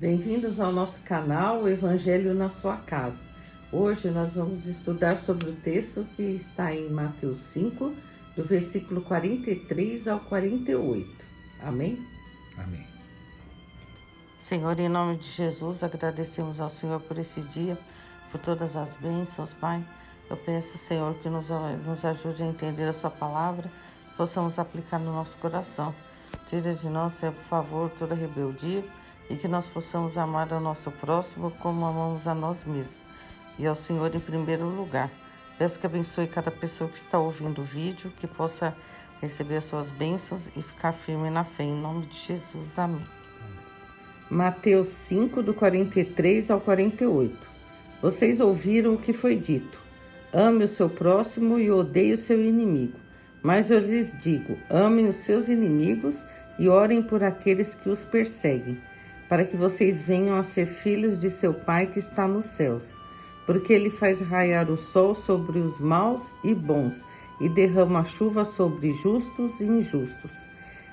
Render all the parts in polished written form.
Bem-vindos ao nosso canal, o Evangelho na sua casa. Hoje nós vamos estudar sobre o texto que está em Mateus 5, do versículo 43 ao 48. Amém? Amém. Senhor, em nome de Jesus, agradecemos ao Senhor por esse dia, por todas as bênçãos, Pai. Eu peço, Senhor, que nos ajude a entender a sua palavra, possamos aplicar no nosso coração. Tira de nós, Senhor, por favor, toda rebeldia, e que nós possamos amar ao nosso próximo como amamos a nós mesmos. E ao Senhor em primeiro lugar. Peço que abençoe cada pessoa que está ouvindo o vídeo, que possa receber as suas bênçãos e ficar firme na fé. Em nome de Jesus, amém. Mateus 5, do 43 ao 48. Vocês ouviram o que foi dito: ame o seu próximo e odeie o seu inimigo. Mas eu lhes digo, amem os seus inimigos e orem por aqueles que os perseguem, para que vocês venham a ser filhos de seu Pai que está nos céus. Porque ele faz raiar o sol sobre os maus e bons, e derrama chuva sobre justos e injustos.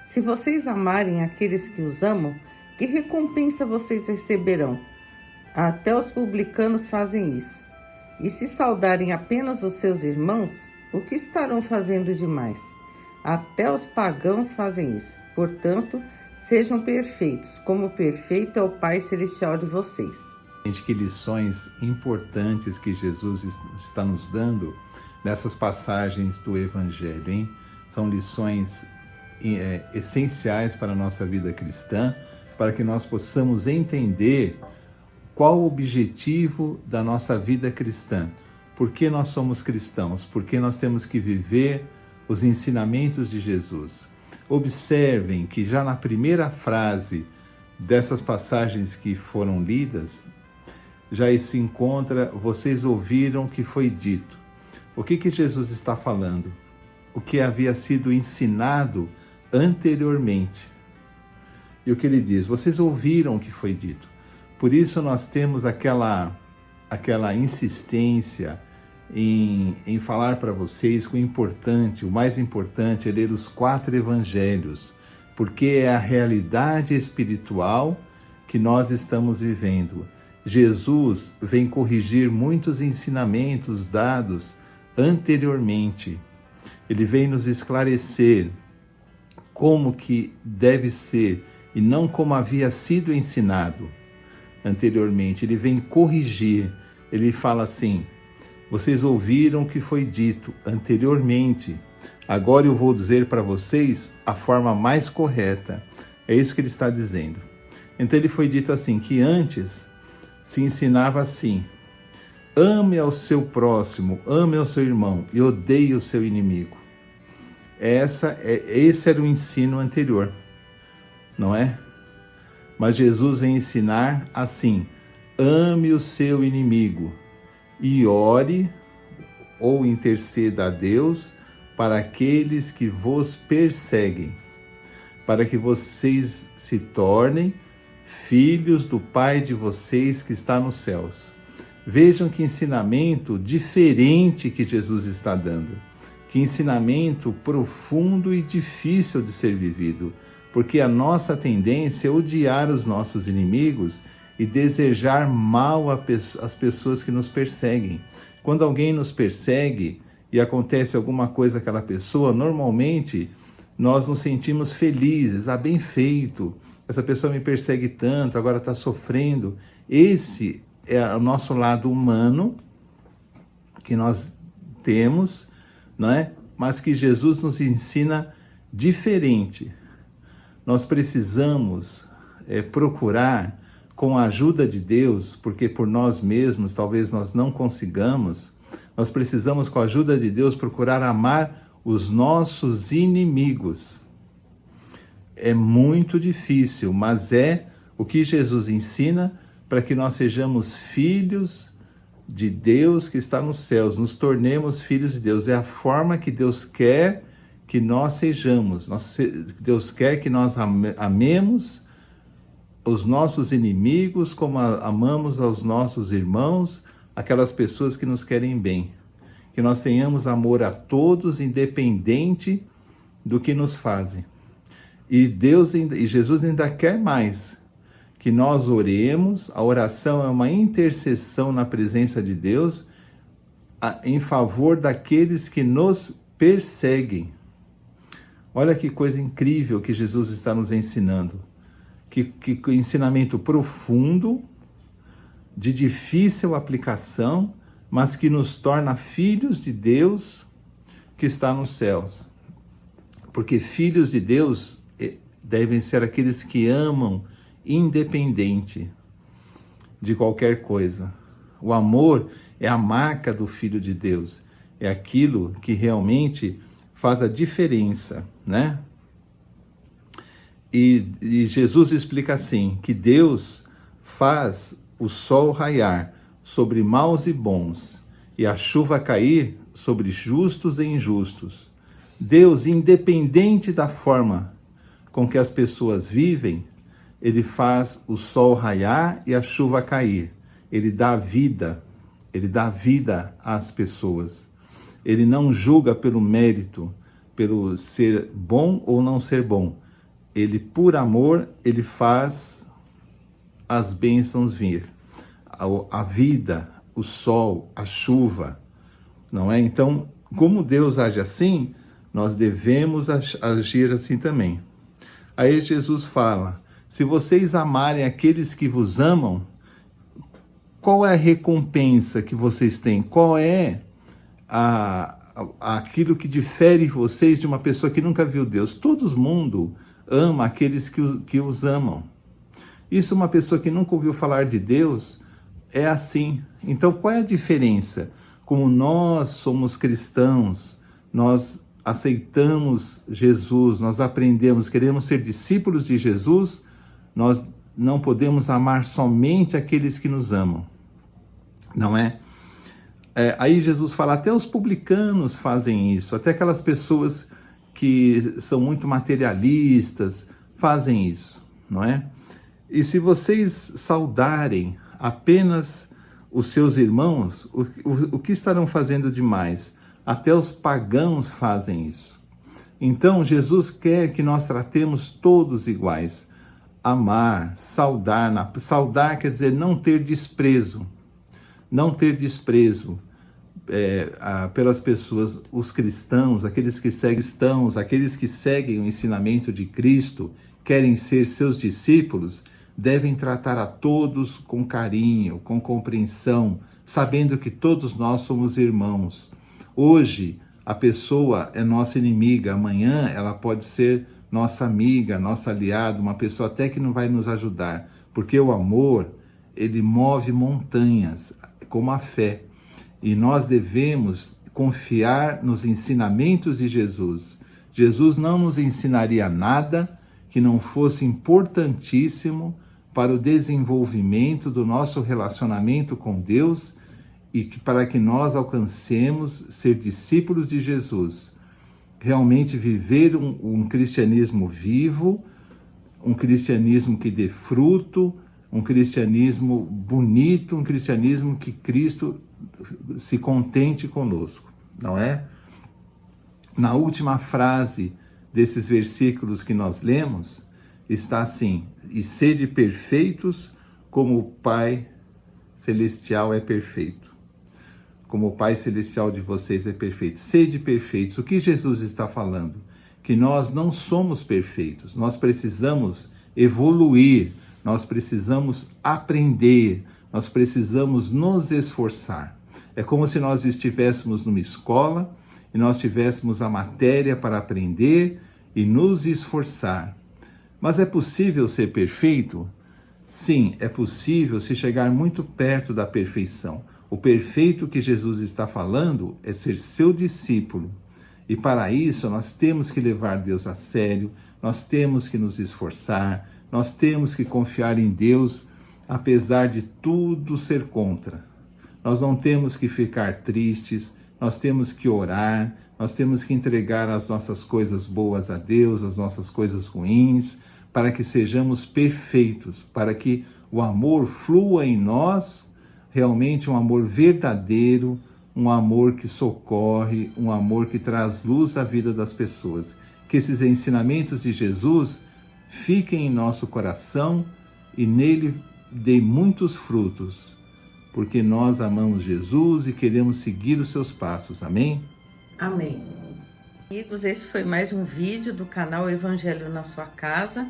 Se vocês amarem aqueles que os amam, que recompensa vocês receberão? Até os publicanos fazem isso. E se saudarem apenas os seus irmãos, o que estarão fazendo demais? Até os pagãos fazem isso. Portanto, sejam perfeitos, como perfeito é o Pai Celestial de vocês. Gente, que lições importantes que Jesus está nos dando nessas passagens do Evangelho, hein? São lições essenciais para a nossa vida cristã, para que nós possamos entender qual o objetivo da nossa vida cristã. Por que nós somos cristãos? Por que nós temos que viver os ensinamentos de Jesus? Observem que já na primeira frase dessas passagens que foram lidas, já se encontra, vocês ouviram o que foi dito. O que Jesus está falando? O que havia sido ensinado anteriormente. E o que ele diz? Vocês ouviram o que foi dito. Por isso nós temos aquela insistência em falar para vocês que o mais importante é ler os 4 evangelhos, porque é a realidade espiritual que nós estamos vivendo. Jesus vem corrigir muitos ensinamentos dados anteriormente. Ele vem nos esclarecer como que deve ser e não como havia sido ensinado anteriormente. Ele vem corrigir. Ele fala assim: vocês ouviram o que foi dito anteriormente. Agora eu vou dizer para vocês a forma mais correta. É isso que ele está dizendo. Então ele foi dito assim, que antes se ensinava assim: ame ao seu próximo, ame ao seu irmão e odeie o seu inimigo. Esse era o ensino anterior, não é? Mas Jesus vem ensinar assim: ame o seu inimigo e ore ou interceda a Deus para aqueles que vos perseguem, para que vocês se tornem filhos do Pai de vocês que está nos céus. Vejam que ensinamento diferente que Jesus está dando. Que ensinamento profundo e difícil de ser vivido, porque a nossa tendência é odiar os nossos inimigos e desejar mal às pessoas que nos perseguem. Quando alguém nos persegue e acontece alguma coisa àquela pessoa, normalmente nós nos sentimos felizes, bem feito, essa pessoa me persegue tanto, agora está sofrendo. Esse é o nosso lado humano que nós temos, não é? Mas que Jesus nos ensina diferente. Nós precisamos procurar, com a ajuda de Deus, porque por nós mesmos talvez nós não consigamos, nós precisamos, com a ajuda de Deus, procurar amar os nossos inimigos. É muito difícil, mas é o que Jesus ensina para que nós sejamos filhos de Deus que está nos céus, nos tornemos filhos de Deus. É a forma que Deus quer que nós sejamos. Deus quer que nós amemos os nossos inimigos como amamos aos nossos irmãos, aquelas pessoas que nos querem bem. Que nós tenhamos amor a todos, independente do que nos fazem. E Jesus ainda quer mais, que nós oremos. A oração é uma intercessão na presença de Deus em favor daqueles que nos perseguem. Olha que coisa incrível que Jesus está nos ensinando. Que ensinamento profundo, de difícil aplicação, mas que nos torna filhos de Deus que está nos céus. Porque filhos de Deus devem ser aqueles que amam independente de qualquer coisa. O amor é a marca do Filho de Deus. É aquilo que realmente faz a diferença, né? E Jesus explica assim, que Deus faz o sol raiar sobre maus e bons, e a chuva cair sobre justos e injustos. Deus, independente da forma com que as pessoas vivem, Ele faz o sol raiar e a chuva cair. Ele dá vida às pessoas. Ele não julga pelo mérito, pelo ser bom ou não ser bom. Ele, por amor, ele faz as bênçãos vir. A vida, o sol, a chuva, não é? Então, como Deus age assim, nós devemos agir assim também. Aí Jesus fala, se vocês amarem aqueles que vos amam, qual é a recompensa que vocês têm? Qual é aquilo que difere vocês de uma pessoa que nunca viu Deus? Todo mundo ama aqueles que os amam. Isso, uma pessoa que nunca ouviu falar de Deus, é assim. Então, qual é a diferença? Como nós somos cristãos, nós aceitamos Jesus, nós aprendemos, queremos ser discípulos de Jesus, nós não podemos amar somente aqueles que nos amam, não é? Aí Jesus fala, até os publicanos fazem isso, até aquelas pessoas que são muito materialistas fazem isso, não é? E se vocês saudarem apenas os seus irmãos, o que estarão fazendo demais? Até os pagãos fazem isso. Então, Jesus quer que nós tratemos todos iguais. Amar, saudar. Saudar quer dizer não ter desprezo. Não ter desprezo pelas pessoas, os cristãos, aqueles que seguem o ensinamento de Cristo, querem ser seus discípulos, devem tratar a todos com carinho, com compreensão, sabendo que todos nós somos irmãos. Hoje, a pessoa é nossa inimiga, amanhã ela pode ser nossa amiga, nossa aliada, uma pessoa até que não vai nos ajudar, porque o amor, ele move montanhas, como a fé, e nós devemos confiar nos ensinamentos de Jesus. Jesus não nos ensinaria nada que não fosse importantíssimo para o desenvolvimento do nosso relacionamento com Deus e para que nós alcancemos ser discípulos de Jesus. Realmente viver um cristianismo vivo, um cristianismo que dê fruto, um cristianismo bonito, um cristianismo que Cristo se contente conosco, não é? Na última frase desses versículos que nós lemos, está assim, e sede perfeitos como o Pai Celestial é perfeito. Como o Pai Celestial de vocês é perfeito. Sede perfeitos. O que Jesus está falando? Que nós não somos perfeitos. Nós precisamos evoluir. Nós precisamos aprender. Nós precisamos nos esforçar. É como se nós estivéssemos numa escola e nós tivéssemos a matéria para aprender e nos esforçar. Mas é possível ser perfeito? Sim, é possível se chegar muito perto da perfeição. O perfeito que Jesus está falando é ser seu discípulo. E para isso nós temos que levar Deus a sério, nós temos que nos esforçar, nós temos que confiar em Deus, apesar de tudo ser contra. Nós não temos que ficar tristes, nós temos que orar, nós temos que entregar as nossas coisas boas a Deus, as nossas coisas ruins, para que sejamos perfeitos, para que o amor flua em nós, realmente um amor verdadeiro, um amor que socorre, um amor que traz luz à vida das pessoas. Que esses ensinamentos de Jesus fiquem em nosso coração e nele dê muitos frutos, porque nós amamos Jesus e queremos seguir os seus passos. Amém? Amém. Amigos, esse foi mais um vídeo do canal Evangelho na Sua Casa.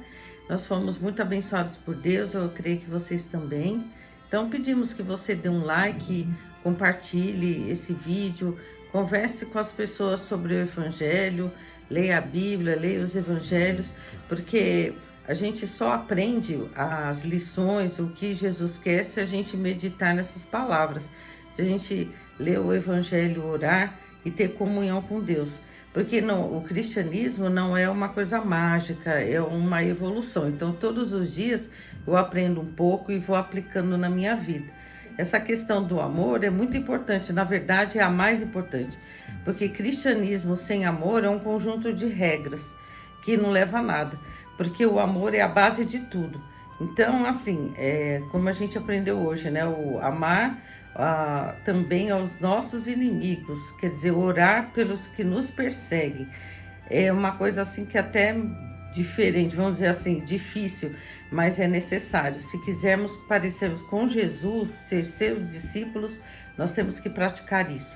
Nós fomos muito abençoados por Deus, eu creio que vocês também. Então pedimos que você dê um like, compartilhe esse vídeo, converse com as pessoas sobre o Evangelho, leia a Bíblia, leia os Evangelhos, porque a gente só aprende as lições, o que Jesus quer, se a gente meditar nessas palavras, se a gente ler o Evangelho, orar e ter comunhão com Deus. Porque o cristianismo não é uma coisa mágica, é uma evolução. Então, todos os dias eu aprendo um pouco e vou aplicando na minha vida. Essa questão do amor é muito importante, na verdade é a mais importante. Porque cristianismo sem amor é um conjunto de regras que não leva a nada. Porque o amor é a base de tudo. Então, assim, como a gente aprendeu hoje, né? O amar também aos nossos inimigos, quer dizer, orar pelos que nos perseguem. É uma coisa assim que até diferente, vamos dizer assim, difícil, mas é necessário. Se quisermos parecermos com Jesus, ser seus discípulos, nós temos que praticar isso.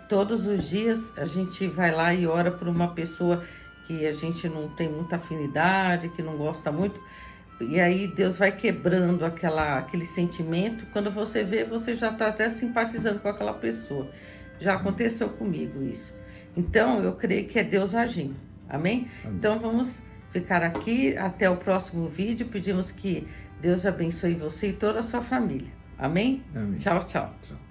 Todos os dias a gente vai lá e ora por uma pessoa que a gente não tem muita afinidade, que não gosta muito, e aí Deus vai quebrando aquele sentimento. Quando você vê, você já está até simpatizando com aquela pessoa. Já aconteceu comigo isso. Então, eu creio que é Deus agindo. Amém? Então, vamos ficar aqui. Até o próximo vídeo. Pedimos que Deus abençoe você e toda a sua família. Amém? Amém. Tchau, tchau. Tchau.